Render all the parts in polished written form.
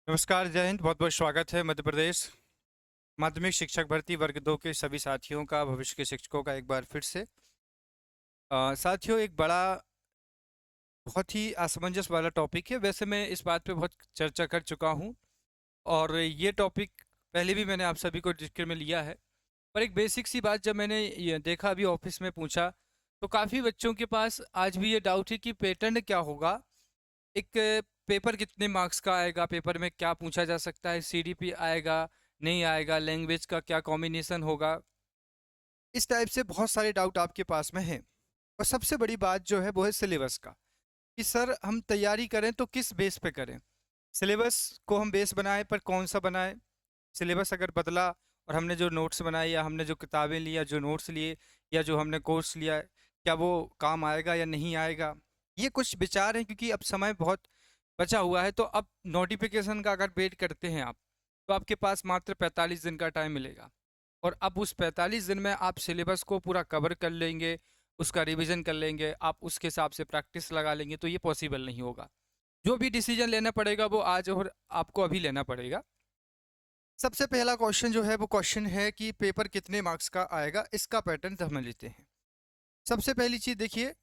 नमस्कार, जय हिंद। बहुत बहुत स्वागत है मध्य प्रदेश माध्यमिक शिक्षक भर्ती वर्ग 2 के सभी साथियों का, भविष्य के शिक्षकों का एक बार फिर से। साथियों, एक बड़ा बहुत ही असमंजस वाला टॉपिक है। वैसे मैं इस बात पे बहुत चर्चा कर चुका हूँ और ये टॉपिक पहले भी मैंने आप सभी को जिक्र में लिया है। पर एक बेसिक सी बात जब मैंने ये देखा, अभी ऑफिस में पूछा, तो काफ़ी बच्चों के पास आज भी ये डाउट है कि पैटर्न क्या होगा। एक पेपर कितने मार्क्स का आएगा, पेपर में क्या पूछा जा सकता है, सीडीपी आएगा नहीं आएगा, लैंग्वेज का क्या कॉम्बिनेशन होगा। इस टाइप से बहुत सारे डाउट आपके पास में हैं। और सबसे बड़ी बात जो है वो है सिलेबस का, कि सर हम तैयारी करें तो किस बेस पे करें। सिलेबस को हम बेस बनाएं, पर कौन सा बनाएं। सिलेबस अगर बदला और हमने जो नोट्स बनाए या हमने जो किताबें ली या जो नोट्स लिए या जो हमने कोर्स लिया, क्या वो काम आएगा या नहीं आएगा। ये कुछ विचार हैं, क्योंकि अब समय बहुत बचा हुआ है। तो अब नोटिफिकेशन का अगर वेट करते हैं आप, तो आपके पास मात्र 45 दिन का टाइम मिलेगा। और अब उस 45 दिन में आप सिलेबस को पूरा कवर कर लेंगे, उसका रिवीजन कर लेंगे, आप उसके हिसाब से प्रैक्टिस लगा लेंगे, तो ये पॉसिबल नहीं होगा। जो भी डिसीजन लेना पड़ेगा वो आज और आपको अभी लेना पड़ेगा। सबसे पहला क्वेश्चन जो है वो क्वेश्चन है कि पेपर कितने मार्क्स का आएगा, इसका पैटर्न समझ लेते हैं। सबसे पहली चीज़ देखिए,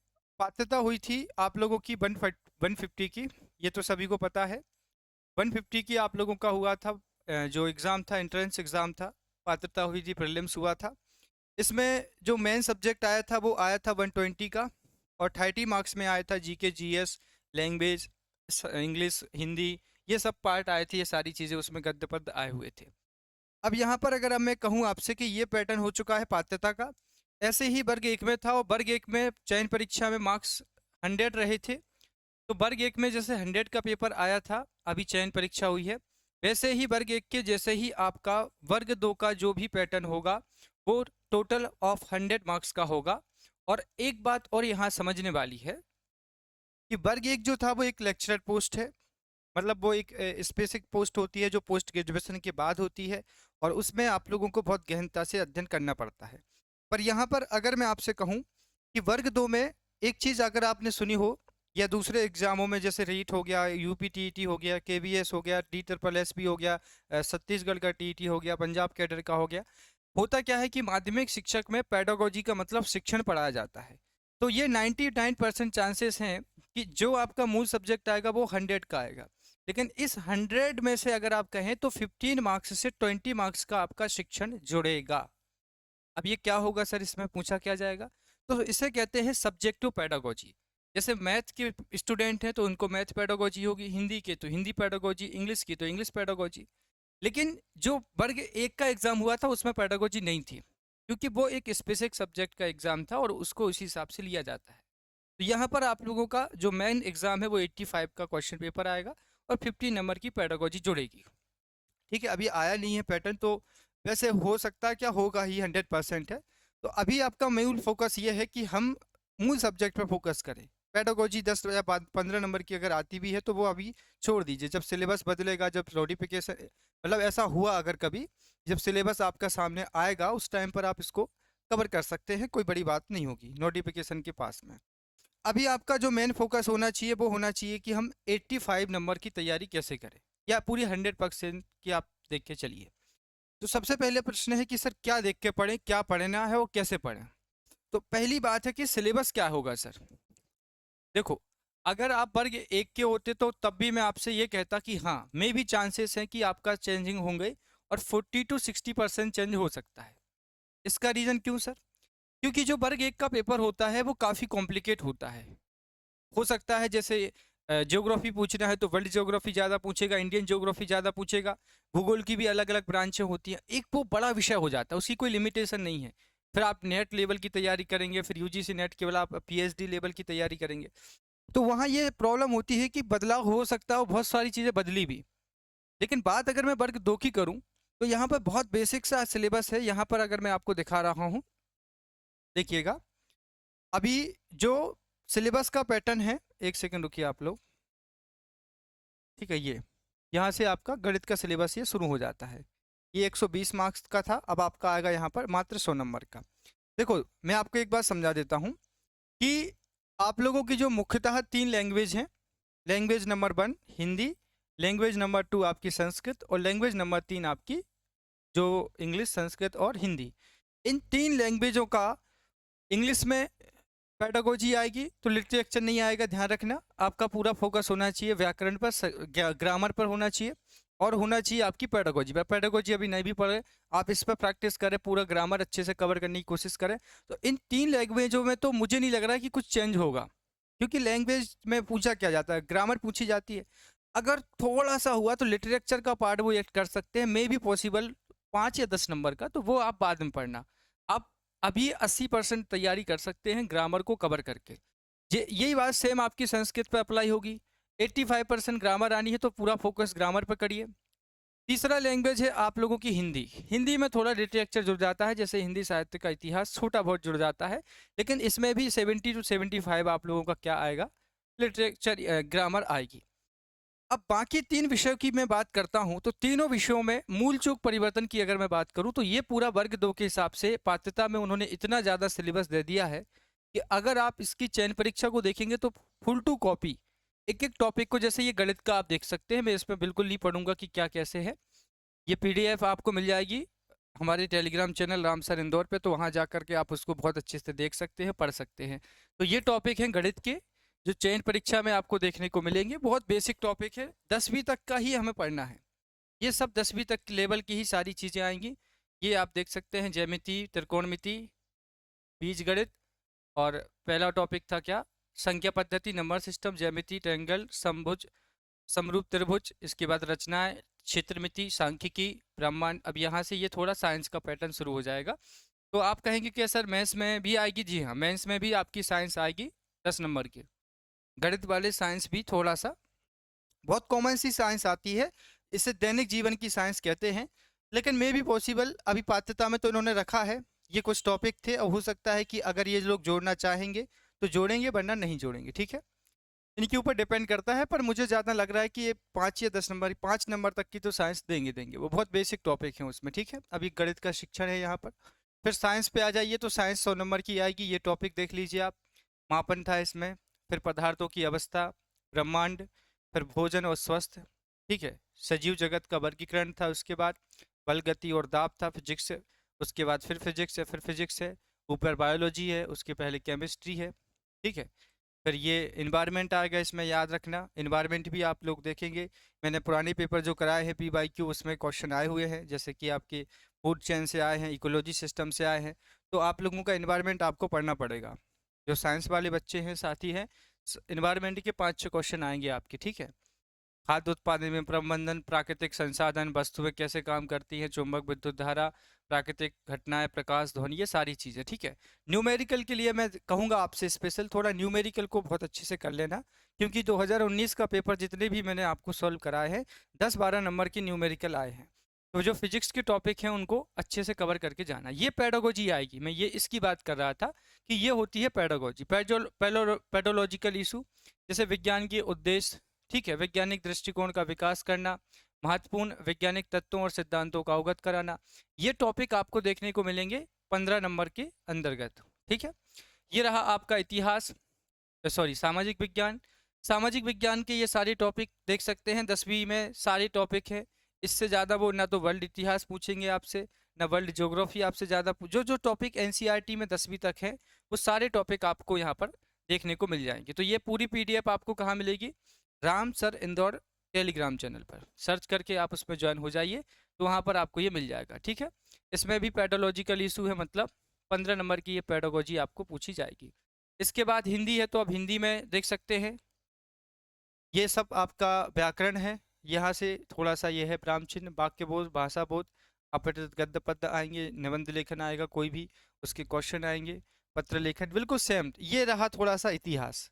पात्रता हुई थी आप लोगों की 150 की, ये तो सभी को पता है। 150 की आप लोगों का हुआ था, जो एग्ज़ाम था एंट्रेंस एग्ज़ाम था। पात्रता हुई थी, प्रीलिम्स हुआ था। इसमें जो मेन सब्जेक्ट आया था वो आया था 120 का, और 30 मार्क्स में आया था GK, GS, language, English, Hindi, ये सब पार्ट आए थे। ये सारी चीज़ें उसमें गद्य पद्य आए हुए थे। अब यहाँ पर अगर अब मैं कहूँ आपसे कि ये पैटर्न हो चुका है पात्रता का, ऐसे ही वर्ग एक में था, और वर्ग एक में चयन परीक्षा में मार्क्स 100 रहे थे। तो वर्ग एक में जैसे 100 का पेपर आया था, अभी चयन परीक्षा हुई है, वैसे ही वर्ग एक के जैसे ही आपका वर्ग दो का जो भी पैटर्न होगा वो टोटल ऑफ 100 मार्क्स का होगा। और एक बात और यहाँ समझने वाली है कि वर्ग एक जो था वो एक लेक्चरर पोस्ट है। मतलब वो एक स्पेसिफिक पोस्ट होती है जो पोस्ट ग्रेजुएशन के बाद होती है, और उसमें आप लोगों को बहुत गहनता से अध्ययन करना पड़ता है। पर यहाँ पर अगर मैं आपसे कहूँ कि वर्ग दो में एक चीज़ अगर आपने सुनी हो, या दूसरे एग्जामों में जैसे रीट हो गया, यूपी टीईटी हो गया, केवीएस हो गया, डी ट्रिपल एस भी हो गया, छत्तीसगढ़ का टीईटी हो गया, पंजाब कैडर का हो गया, होता क्या है कि माध्यमिक शिक्षक में पेडागोजी का मतलब शिक्षण पढ़ाया जाता है। तो ये 99% चांसेस हैं कि जो आपका मूल सब्जेक्ट आएगा वो 100 का आएगा। लेकिन इस 100 में से अगर आप कहें तो 15 मार्क्स से 20 मार्क्स का आपका शिक्षण जुड़ेगा। अब ये क्या होगा सर, इसमें पूछा क्या जाएगा? तो इसे कहते हैं सब्जेक्टिव पेडागोजी। जैसे मैथ के स्टूडेंट हैं तो उनको मैथ पेडागोजी होगी, हिंदी के तो हिंदी पेडागोजी, इंग्लिश की तो इंग्लिश पेडागोजी। लेकिन जो वर्ग एक का एग्जाम हुआ था उसमें पेडागोजी नहीं थी, क्योंकि वो एक स्पेसिफिक सब्जेक्ट का एग्जाम था और उसको उसी हिसाब से लिया जाता है। तो यहाँ पर आप लोगों का जो मेन एग्जाम है वो 85 का क्वेश्चन पेपर आएगा और 50 नंबर की पेडागोजी जुड़ेगी। ठीक है, अभी आया नहीं है पैटर्न, तो वैसे हो सकता है क्या होगा ही, 100% है। तो अभी आपका मूल फोकस ये है कि हम मूल सब्जेक्ट पर फोकस करें। पेडागोजी 10 या 15 नंबर की अगर आती भी है तो वो अभी छोड़ दीजिए। जब सिलेबस बदलेगा, जब नोटिफिकेशन, मतलब ऐसा हुआ अगर कभी, जब सिलेबस आपका सामने आएगा उस टाइम पर आप इसको कवर कर सकते हैं, कोई बड़ी बात नहीं होगी नोटिफिकेशन के पास में। अभी आपका जो मेन फोकस होना चाहिए वो होना चाहिए कि हम 85 नंबर की तैयारी कैसे करें, या पूरी 100% की आप देख के चलिए। तो सबसे पहले प्रश्न है कि सर क्या देख के पढ़ें, क्या पढ़ना है और कैसे पढ़ें। तो पहली बात है कि सिलेबस क्या होगा सर। देखो, अगर आप वर्ग एक के होते तो तब भी मैं आपसे ये कहता कि हाँ, मे भी चांसेस हैं कि आपका चेंजिंग होंगे और 40 to 60% चेंज हो सकता है। इसका रीज़न क्यों सर? क्योंकि जो वर्ग एक का पेपर होता है वो काफ़ी कॉम्प्लिकेट होता है। हो सकता है जैसे ज्योग्राफी पूछना है तो वर्ल्ड ज्योग्राफी ज़्यादा पूछेगा, इंडियन ज्योग्राफी ज़्यादा पूछेगा। भूगोल की भी अलग अलग ब्रांचें होती हैं, एक वो बड़ा विषय हो जाता है, उसकी कोई लिमिटेशन नहीं है। फिर आप नेट लेवल की तैयारी करेंगे, फिर यूजीसी नेट केवल आप पीएचडी लेवल की तैयारी करेंगे, तो वहाँ ये प्रॉब्लम होती है कि बदलाव हो सकता है और बहुत सारी चीज़ें बदली भी। लेकिन बात अगर मैं वर्ग दो की करूँ, तो यहाँ पर बहुत बेसिक सा सिलेबस है। यहाँ पर अगर मैं आपको दिखा रहा हूँ, देखिएगा। अभी जो सिलेबस का पैटर्न है, एक सेकंड रुकिए आप लोग। ठीक है, ये यहाँ से आपका गणित का सिलेबस ये शुरू हो जाता है। ये 120 मार्क्स का था, अब आपका आएगा यहाँ पर मात्र 100 नंबर का। देखो, मैं आपको एक बात समझा देता हूँ कि आप लोगों की जो मुख्यतः 3 लैंग्वेज हैं। Language number 1 Hindi, language number 2 आपकी संस्कृत और लैंग्वेज नंबर 3 आपकी जो इंग्लिश, संस्कृत और हिंदी। इन 3 लैंग्वेजों का इंग्लिश में पेडागोजी आएगी तो लिटरेचर नहीं आएगा, ध्यान रखना। आपका पूरा फोकस होना चाहिए व्याकरण पर, ग्रामर पर होना चाहिए और होना चाहिए आपकी पेडागोजी पर। पेडागोजी अभी नहीं भी पढ़े, आप इस पर प्रैक्टिस करें, पूरा ग्रामर अच्छे से कवर करने की कोशिश करें। तो इन 3 लैंग्वेजों में तो मुझे नहीं लग रहा है कि कुछ चेंज होगा, क्योंकि लैंग्वेज में पूछा क्या जाता है, ग्रामर पूछी जाती है। अगर थोड़ा सा हुआ तो लिटरेचर का पार्ट वो ऐड कर सकते हैं, मे भी पॉसिबल 5 या 10 नंबर का, तो वो आप बाद में पढ़ना। आप अभी 80% तैयारी कर सकते हैं ग्रामर को कवर करके। यही बात सेम आपकी संस्कृत पर अप्लाई होगी। 85% ग्रामर आनी है तो पूरा फोकस ग्रामर पर करिए। तीसरा लैंग्वेज है आप लोगों की हिंदी। हिंदी में थोड़ा लिटरेचर जुड़ जाता है, जैसे हिंदी साहित्य का इतिहास छोटा बहुत जुड़ जाता है, लेकिन इसमें भी 70 to 75 आप लोगों का क्या आएगा, लिटरेचर, ग्रामर आएगी। अब बाकी 3 विषयों की मैं बात करता हूं तो तीनों विषयों में मूल चूक परिवर्तन की अगर मैं बात करूं तो ये पूरा वर्ग 2 के हिसाब से पात्रता में उन्होंने इतना ज़्यादा सिलेबस दे दिया है कि अगर आप इसकी चयन परीक्षा को देखेंगे तो फुल टू कॉपी एक एक टॉपिक को, जैसे ये गणित का आप देख सकते हैं, मैं इसमें बिल्कुल नहीं पढ़ूंगा कि क्या कैसे है। ये पीडीएफ आपको मिल जाएगी हमारे Telegram channel Ram sir Indore पे, तो वहाँ जा करके आप उसको बहुत अच्छे से देख सकते हैं, पढ़ सकते हैं। तो ये टॉपिक हैं गणित के, जो चयन परीक्षा में आपको देखने को मिलेंगे। बहुत बेसिक टॉपिक है, 10वीं तक का ही हमें पढ़ना है। ये सब 10वीं तक लेवल की ही सारी चीज़ें आएंगी। ये आप देख सकते हैं, ज्यामिति, त्रिकोणमिति, बीजगणित, और पहला टॉपिक था क्या, संख्या पद्धति, नंबर सिस्टम, ज्यामिति, ट्रायंगल, समभुज, समरूप त्रिभुज, इसके बाद रचनाएं, क्षेत्रमिति, सांख्यिकी, ब्रह्मांड। अब यहाँ से ये थोड़ा साइंस का पैटर्न शुरू हो जाएगा। तो आप कहेंगे कि सर मैथ्स में भी आएगी? जी हाँ, मैथ्स में भी आपकी साइंस आएगी 10 नंबर की। गणित वाले साइंस भी थोड़ा सा, बहुत कॉमन सी साइंस आती है, इसे दैनिक जीवन की साइंस कहते हैं। लेकिन मे भी पॉसिबल, अभी पात्रता में तो इन्होंने रखा है, ये कुछ टॉपिक थे, और हो सकता है कि अगर ये लोग जोड़ना चाहेंगे तो जोड़ेंगे, वरना नहीं जोड़ेंगे, ठीक है। इनके ऊपर डिपेंड करता है, पर मुझे ज़्यादा लग रहा है कि ये 5 या 10 नंबर, 5 नंबर तक की तो साइंस देंगे, वो बहुत बेसिक टॉपिक है उसमें, ठीक है। अभी गणित का शिक्षण है यहाँ पर। फिर साइंस पे आ जाइए तो साइंस 100 नंबर की आएगी, ये टॉपिक देख लीजिए आप। मापन था इसमें, फिर पदार्थों की अवस्था, ब्रह्मांड, फिर भोजन और स्वस्थ, ठीक है। सजीव जगत का वर्गीकरण था, उसके बाद बल, गति और दाब था, फिजिक्स, उसके बाद फिर फिजिक्स है, फिर फिजिक्स है, ऊपर बायोलॉजी है, उसके पहले केमिस्ट्री है, ठीक है। फिर ये इन्वायरमेंट आएगा, इसमें याद रखना, इन्वायरमेंट भी आप लोग देखेंगे। मैंने पुराने पेपर जो कराए हैं PYQ, उसमें क्वेश्चन आए हुए हैं, जैसे कि आपके फूड चेन से आए हैं, इकोलॉजी सिस्टम से आए हैं। तो आप लोगों का इन्वायरमेंट आपको पढ़ना पड़ेगा, जो साइंस वाले बच्चे हैं, साथी हैं, इन्वायरमेंट के 5-6 क्वेश्चन आएंगे आपके, ठीक है। खाद्य उत्पादन में प्रबंधन, प्राकृतिक संसाधन, वस्तुएं कैसे काम करती हैं, चुंबक, विद्युत धारा, प्राकृतिक घटनाएं, प्रकाश, ध्वनि, ये सारी चीज़ें, ठीक है। न्यूमेरिकल के लिए मैं कहूँगा आपसे स्पेशल थोड़ा न्यूमेरिकल को बहुत अच्छे से कर लेना, क्योंकि 2019 का पेपर जितने भी मैंने आपको सॉल्व कराए हैं 10-12 नंबर के न्यूमेरिकल आए हैं। तो जो फिजिक्स के टॉपिक हैं उनको अच्छे से कवर करके जाना। ये पेडागोजी आएगी, मैं ये इसकी बात कर रहा था कि ये होती है पेडागोजी, पेडोलॉजिकल इशू, जैसे विज्ञान के उद्देश्य, ठीक है, वैज्ञानिक दृष्टिकोण का विकास करना, महत्वपूर्ण वैज्ञानिक तत्वों और सिद्धांतों का अवगत कराना। ये टॉपिक आपको देखने को मिलेंगे 15 नंबर के अंतर्गत, ठीक है। ये रहा आपका इतिहास, सॉरी सामाजिक विज्ञान। सामाजिक विज्ञान के ये सारे टॉपिक देख सकते हैं, 10वीं में सारे टॉपिक हैं। इससे ज़्यादा वो ना तो वर्ल्ड इतिहास पूछेंगे आपसे, ना वर्ल्ड ज्योग्राफी आपसे ज़्यादा। जो जो टॉपिक NCERT में 10वीं तक है वो सारे टॉपिक आपको यहाँ पर देखने को मिल जाएंगे। तो ये पूरी PDF आपको कहाँ मिलेगी? Ram sir Indore Telegram channel पर सर्च करके आप उसमें ज्वाइन हो जाइए, तो वहाँ पर आपको ये मिल जाएगा, ठीक है। इसमें भी पेडोलॉजिकल इशू है, मतलब 15 नंबर की ये पेडोलॉजी आपको पूछी जाएगी। इसके बाद हिंदी है, तो अब हिंदी में देख सकते हैं ये सब आपका व्याकरण है। यहाँ से थोड़ा सा ये है प्राम चिन्ह, वाक्य बोध, भाषा बोध, अपठित गद्य पद्य आएंगे, निबंध लेखन आएगा कोई भी, उसके क्वेश्चन आएंगे, पत्र लेखन बिल्कुल सेम। ये रहा थोड़ा सा इतिहास,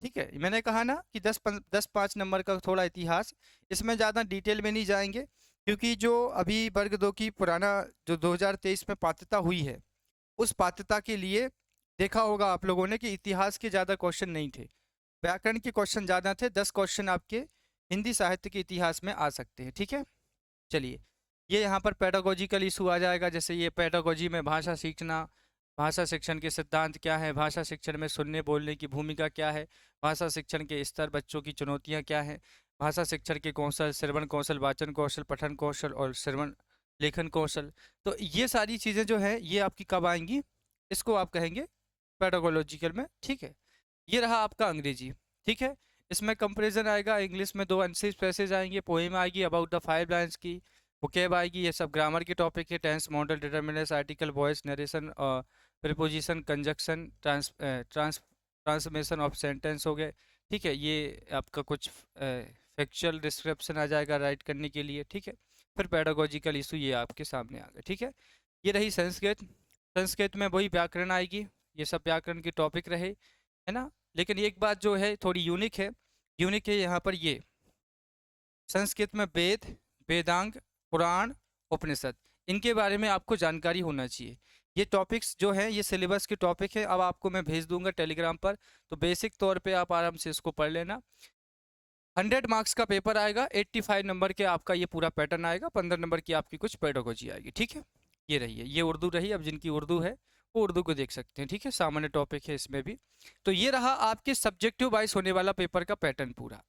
ठीक है। मैंने कहा ना कि 10-5 नंबर का थोड़ा इतिहास, इसमें ज़्यादा डिटेल में नहीं जाएंगे, क्योंकि जो अभी वर्ग 2 की पुराना जो 2023 में पात्रता हुई है, उस पात्रता के लिए देखा होगा आप लोगों ने कि इतिहास के ज़्यादा क्वेश्चन नहीं थे, व्याकरण के क्वेश्चन ज़्यादा थे। 10 क्वेश्चन आपके हिंदी साहित्य के इतिहास में आ सकते हैं, ठीक है। चलिए, ये यहाँ पर पेडागोजिकल इशू आ जाएगा, जैसे ये पेडागोजी में भाषा सीखना, भाषा शिक्षण के सिद्धांत क्या है, भाषा शिक्षण में सुनने बोलने की भूमिका क्या है, भाषा शिक्षण के स्तर, बच्चों की चुनौतियाँ क्या हैं, भाषा शिक्षण के कौशल, श्रवण कौशल, वाचन कौशल, पठन कौशल और श्रवण लेखन कौशल। तो ये सारी चीज़ें जो है ये आपकी कब आएंगी, इसको आप कहेंगे पेडागोलॉजिकल में, ठीक है। ये रहा आपका अंग्रेजी, ठीक है। इसमें कंपैरिजन आएगा, इंग्लिश में 2 अनसीज पैसेज आएंगे, पोएम आएगी अबाउट द 5 लाइन्स की, वोकैब आएगी, ये सब ग्रामर के टॉपिक है, tense, model, determinants, article, voice, narration, preposition, conjunction, transformation of sentence हो गए, ठीक है। ये आपका कुछ फैक्चुअल डिस्क्रिप्शन आ जाएगा राइट करने के लिए, ठीक है। फिर पेडागोजिकल इशू ये आपके सामने आ गए, ठीक है। ये रही संस्कृत। संस्कृत में वही व्याकरण आएगी, ये सब व्याकरण के टॉपिक रहे, है ना। लेकिन एक बात जो है थोड़ी यूनिक है यहाँ पर, ये संस्कृत में वेद, वेदांग, पुराण, उपनिषद, इनके बारे में आपको जानकारी होना चाहिए। ये टॉपिक्स जो हैं ये सिलेबस के टॉपिक है, अब आपको मैं भेज दूंगा टेलीग्राम पर, तो बेसिक तौर पे आप आराम से इसको पढ़ लेना। 100 मार्क्स का पेपर आएगा, 85 नंबर के आपका ये पूरा पैटर्न आएगा, 15 नंबर की आपकी कुछ पेडागोजी आएगी, ठीक है। ये रही है, ये उर्दू रही। अब जिनकी उर्दू है वो उर्दू को देख सकते हैं, ठीक है, सामान्य टॉपिक है इसमें भी। तो ये रहा आपके सब्जेक्टिव वाइज होने वाला पेपर का पैटर्न पूरा।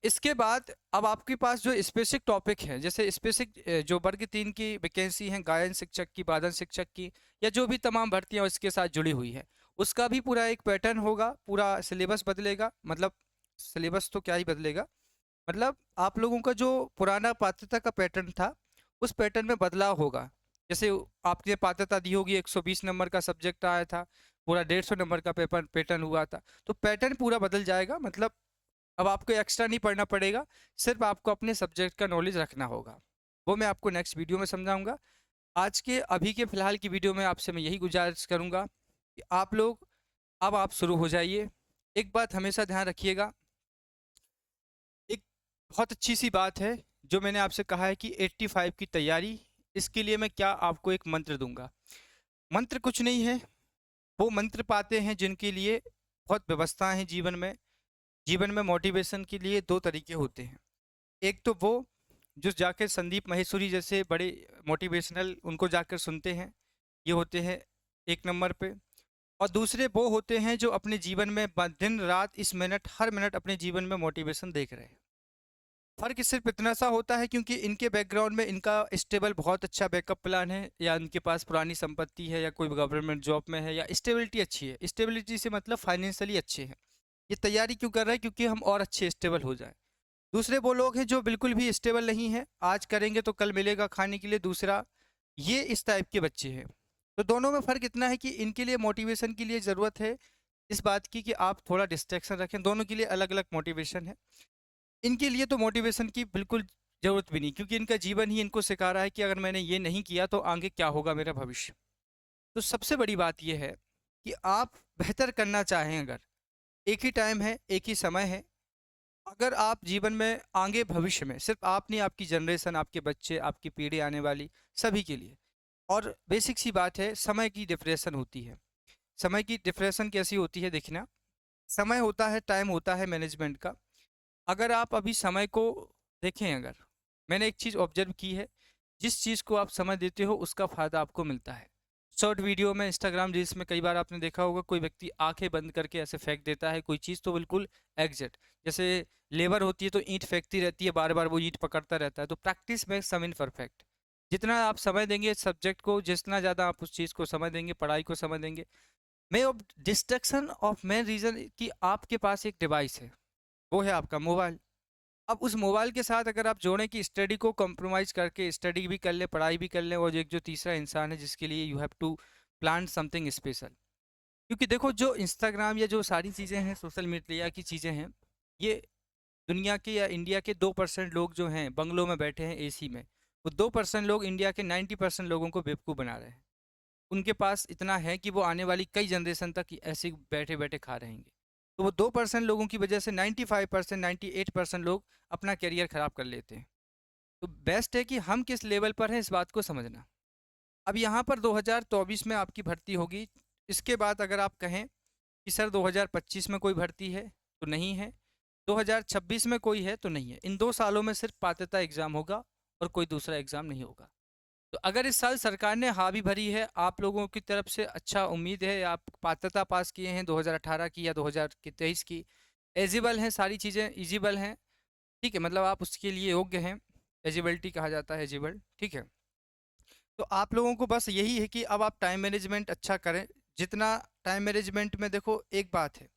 इसके बाद अब आपके पास जो स्पेसिफिक टॉपिक है, जैसे स्पेसिफिक जो वर्ग 3 की वैकेंसी है, गायन शिक्षक की, वादन शिक्षक की, या जो भी तमाम भर्तियां इसके साथ जुड़ी हुई है, उसका भी पूरा एक पैटर्न होगा, पूरा सिलेबस बदलेगा। मतलब सिलेबस तो क्या ही बदलेगा, मतलब आप लोगों का जो पुराना पात्रता का पैटर्न था उस पैटर्न में बदलाव होगा। जैसे आपने पात्रता दी होगी, 120 नंबर का सब्जेक्ट आया था, पूरा 150 नंबर का पेपर पैटर्न हुआ था, तो पैटर्न पूरा बदल जाएगा। मतलब अब आपको एक्स्ट्रा नहीं पढ़ना पड़ेगा, सिर्फ आपको अपने सब्जेक्ट का नॉलेज रखना होगा। वो मैं आपको नेक्स्ट वीडियो में समझाऊंगा। आज के अभी के फिलहाल की वीडियो में आपसे मैं यही गुजारिश करूंगा कि आप लोग अब आप शुरू हो जाइए। एक बात हमेशा ध्यान रखिएगा, एक बहुत अच्छी सी बात है जो मैंने आपसे कहा है कि 85 की तैयारी, इसके लिए मैं क्या आपको एक मंत्र दूंगा। मंत्र कुछ नहीं है, वो मंत्र पाते हैं जिनके लिए बहुत व्यवस्था है जीवन में। जीवन में मोटिवेशन के लिए 2 तरीके होते हैं। एक तो वो जो जाकर संदीप माहेश्वरी जैसे बड़े मोटिवेशनल उनको जाकर सुनते हैं, ये होते हैं 1 नंबर पे। और दूसरे वो होते हैं जो अपने जीवन में दिन रात इस मिनट हर मिनट अपने जीवन में मोटिवेशन देख रहे हैं। फ़र्क सिर्फ इतना सा होता है क्योंकि इनके बैकग्राउंड में इनका स्टेबल बहुत अच्छा बैकअप प्लान है, या इनके पास पुरानी संपत्ति है, या कोई गवर्नमेंट जॉब में है, या स्टेबिलिटी अच्छी है। स्टेबिलिटी से मतलब फाइनेंशियली अच्छे हैं। ये तैयारी क्यों कर रहे हैं, क्योंकि हम और अच्छे स्टेबल हो जाएं। दूसरे वो लोग हैं जो बिल्कुल भी स्टेबल नहीं है, आज करेंगे तो कल मिलेगा खाने के लिए दूसरा, ये इस टाइप के बच्चे हैं। तो दोनों में फ़र्क इतना है कि इनके लिए मोटिवेशन के लिए ज़रूरत है इस बात की कि आप थोड़ा डिस्ट्रैक्शन रखें। दोनों के लिए अलग अलग मोटिवेशन है। इनके लिए तो मोटिवेशन की बिल्कुल ज़रूरत भी नहीं, क्योंकि इनका जीवन ही इनको सिखा रहा है कि अगर मैंने ये नहीं किया तो आगे क्या होगा मेरा भविष्य। तो सबसे बड़ी बात यह है कि आप बेहतर करना चाहें, अगर एक ही टाइम है, एक ही समय है, अगर आप जीवन में आगे भविष्य में, सिर्फ आप नहीं, आपकी जनरेशन, आपके बच्चे, आपकी पीढ़ी आने वाली, सभी के लिए। और बेसिक सी बात है, समय की डिप्रेशन होती है। समय की डिप्रेशन कैसी होती है, देखना, समय होता है, टाइम होता है मैनेजमेंट का। अगर आप अभी समय को देखें, अगर मैंने एक चीज़ ऑब्जर्व की है, जिस चीज़ को आप समय देते हो उसका फ़ायदा आपको मिलता है। शॉर्ट वीडियो में, इंस्टाग्राम रील्स में कई बार आपने देखा होगा, कोई व्यक्ति आंखें बंद करके ऐसे फेंक देता है कोई चीज़, तो बिल्कुल एग्जैक्ट, जैसे लेबर होती है तो ईंट फेंकती रहती है, बार बार वो ईंट पकड़ता रहता है। तो प्रैक्टिस में सम इन परफेक्ट। जितना आप समय देंगे सब्जेक्ट को, जितना ज़्यादा आप उस चीज़ को समय देंगे, पढ़ाई को समय देंगे। मैं अब डिस्ट्रैक्शन ऑफ मेन रीज़न कि आपके पास एक डिवाइस है, वो है आपका मोबाइल। अब उस मोबाइल के साथ अगर आप जोड़ें कि स्टडी को कॉम्प्रोमाइज़ करके स्टडी भी कर लें, पढ़ाई भी कर लें, और एक जो तीसरा इंसान है जिसके लिए you have to plan something special. क्योंकि देखो, जो इंस्टाग्राम या जो सारी चीज़ें हैं, सोशल मीडिया की चीज़ें हैं, ये दुनिया के या इंडिया के 2% लोग जो हैं बंगलों में बैठे हैं एसी में, वो 2% लोग इंडिया के 90% लोगों को बेवकूफ़ बना रहे हैं। उनके पास इतना है कि वो आने वाली कई जनरेशन तक ऐसे ही बैठे बैठे खा रहेंगे। तो वो 2% लोगों की वजह से 95% 98% लोग अपना करियर ख़राब कर लेते हैं। तो बेस्ट है कि हम किस लेवल पर हैं इस बात को समझना। अब यहाँ पर 2024 में आपकी भर्ती होगी। इसके बाद अगर आप कहें कि सर 2025 में कोई भर्ती है, तो नहीं है। 2026 में कोई है, तो नहीं है। इन 2 सालों में सिर्फ पात्रता एग्ज़ाम होगा और कोई दूसरा एग्ज़ाम नहीं होगा। तो अगर इस साल सरकार ने हाँ भी भरी है, आप लोगों की तरफ से अच्छा उम्मीद है, आप पात्रता पास किए हैं 2018 की या 2023 की, एलिजिबल हैं, सारी चीज़ें इजिबल हैं, ठीक है, मतलब आप उसके लिए योग्य हैं, एजिबिलिटी कहा जाता है, एजिबल, ठीक है। तो आप लोगों को बस यही है कि अब आप टाइम मैनेजमेंट अच्छा करें। जितना टाइम मैनेजमेंट में देखो, एक बात है,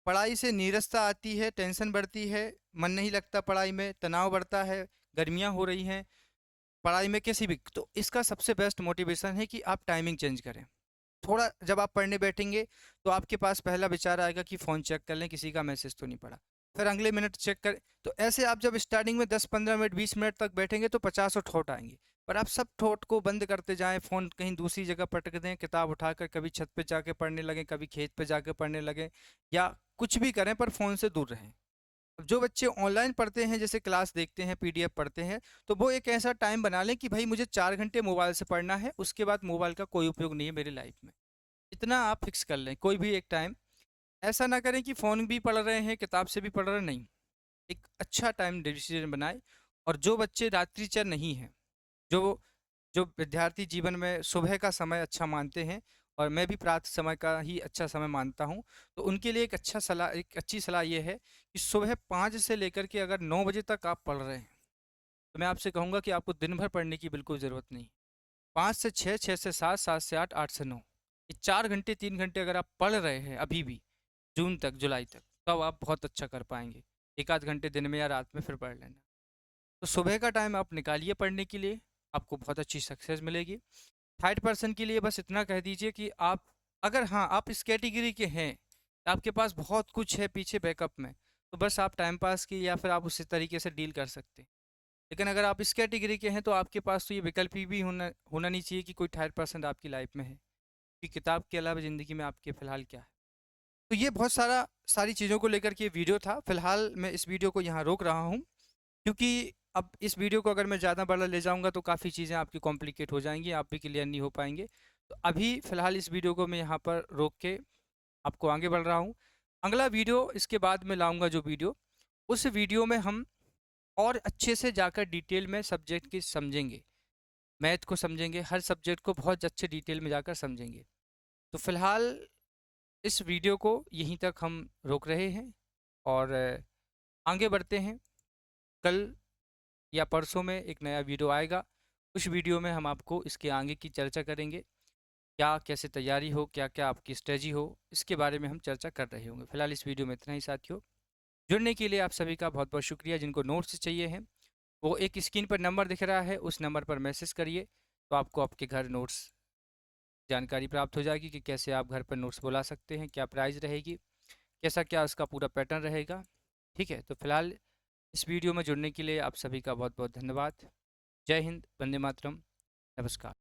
पढ़ाई से नीरसता आती है, टेंशन बढ़ती है, मन नहीं लगता पढ़ाई में, तनाव बढ़ता है, गर्मियाँ हो रही हैं, पढ़ाई में किसी भी, तो इसका सबसे बेस्ट मोटिवेशन है कि आप टाइमिंग चेंज करें। थोड़ा जब आप पढ़ने बैठेंगे तो आपके पास पहला विचार आएगा कि फ़ोन चेक कर लें, किसी का मैसेज तो नहीं पड़ा, फिर अगले मिनट चेक कर। तो ऐसे आप जब स्टार्टिंग में 10-15 मिनट 20 मिनट तक बैठेंगे तो 50 थॉट आएंगे। पर आप सब थॉट को बंद करते जाएं, फ़ोन कहीं दूसरी जगह पटक दें, किताब उठाकर कभी छत पे जाके पढ़ने लगें, कभी खेत पे जाके पढ़ने लगें, या कुछ भी करें पर फ़ोन से दूर रहें। जो बच्चे ऑनलाइन पढ़ते हैं, जैसे क्लास देखते हैं, पीडीएफ पढ़ते हैं, तो वो एक ऐसा टाइम बना लें कि भाई मुझे 4 घंटे मोबाइल से पढ़ना है, उसके बाद मोबाइल का कोई उपयोग नहीं है मेरी लाइफ में। इतना आप फिक्स कर लें, कोई भी एक टाइम। ऐसा ना करें कि फ़ोन भी पढ़ रहे हैं, किताब से भी पढ़ रहे हैं, नहीं। एक अच्छा टाइम डिसीजन बनाएं। और जो बच्चे रात्रिचर नहीं हैं, जो जो विद्यार्थी जीवन में सुबह का समय अच्छा मानते हैं, और मैं भी प्रातः समय का ही अच्छा समय मानता हूँ, तो उनके लिए एक अच्छी सलाह ये है कि सुबह 5 से लेकर के अगर 9 बजे तक आप पढ़ रहे हैं, तो मैं आपसे कहूँगा कि आपको दिन भर पढ़ने की बिल्कुल ज़रूरत नहीं। 5 से 6, 6 से 7, 7 से 8, 8 से 9, ये 4 घंटे 3 घंटे अगर आप पढ़ रहे हैं अभी भी, जून तक जुलाई तक, तब आप बहुत अच्छा कर पाएंगे। एक आध घंटे दिन में या रात में फिर पढ़ लेना। तो सुबह का टाइम आप निकालिए पढ़ने के लिए, आपको बहुत अच्छी सक्सेस मिलेगी। थर्ड पर्सन के लिए बस इतना कह दीजिए कि आप, अगर हाँ आप इस कैटेगरी के हैं, आपके पास बहुत कुछ है पीछे बैकअप में, तो बस आप टाइम पास की या फिर आप उसी तरीके से डील कर सकते हैं। लेकिन अगर आप इस कैटेगरी के हैं तो आपके पास तो ये विकल्प ही भी होना होना नहीं चाहिए कि कोई थर्ड पर्सन आपकी लाइफ में है, कि किताब के अलावा ज़िंदगी में आपके फ़िलहाल क्या है। तो ये बहुत सारी चीज़ों को लेकर के ये वीडियो था। फ़िलहाल मैं इस वीडियो को यहाँ रोक रहा हूँ, क्योंकि अब इस वीडियो को अगर मैं ज़्यादा बड़ा ले जाऊँगा तो काफ़ी चीज़ें आपकी कॉम्प्लिकेट हो जाएँगी, आप भी क्लियर नहीं हो पाएँगे। तो अभी फ़िलहाल इस वीडियो को मैं यहाँ पर रोक के आपको आगे बढ़ रहा हूँ। अगला वीडियो इसके बाद में लाऊँगा जो वीडियो, उस वीडियो में हम और अच्छे से जाकर डिटेल में सब्जेक्ट की समझेंगे। मैथ को समझेंगे, हर सब्जेक्ट को बहुत अच्छे डिटेल में जाकर समझेंगे। तो फ़िलहाल इस वीडियो को यहीं तक हम रोक रहे हैं, और आगे बढ़ते हैं। कल या परसों में एक नया वीडियो आएगा। उस वीडियो में हम आपको इसके आगे की चर्चा करेंगे, क्या कैसे तैयारी हो, क्या क्या आपकी स्ट्रेटजी हो, इसके बारे में हम चर्चा कर रहे होंगे। फिलहाल इस वीडियो में इतना ही साथियों। जुड़ने के लिए आप सभी का बहुत बहुत शुक्रिया। जिनको नोट्स चाहिए हैं, वो एक स्क्रीन पर नंबर दिख रहा है, उस नंबर पर मैसेज करिए, तो आपको आपके घर नोट्स जानकारी प्राप्त हो जाएगी कि कैसे आप घर पर नोट्स बुला सकते हैं, क्या प्राइस रहेगी, कैसा क्या उसका पूरा पैटर्न रहेगा। ठीक है, तो फिलहाल इस वीडियो में जुड़ने के लिए आप सभी का बहुत बहुत धन्यवाद। जय हिंद, वंदे मातरम, नमस्कार।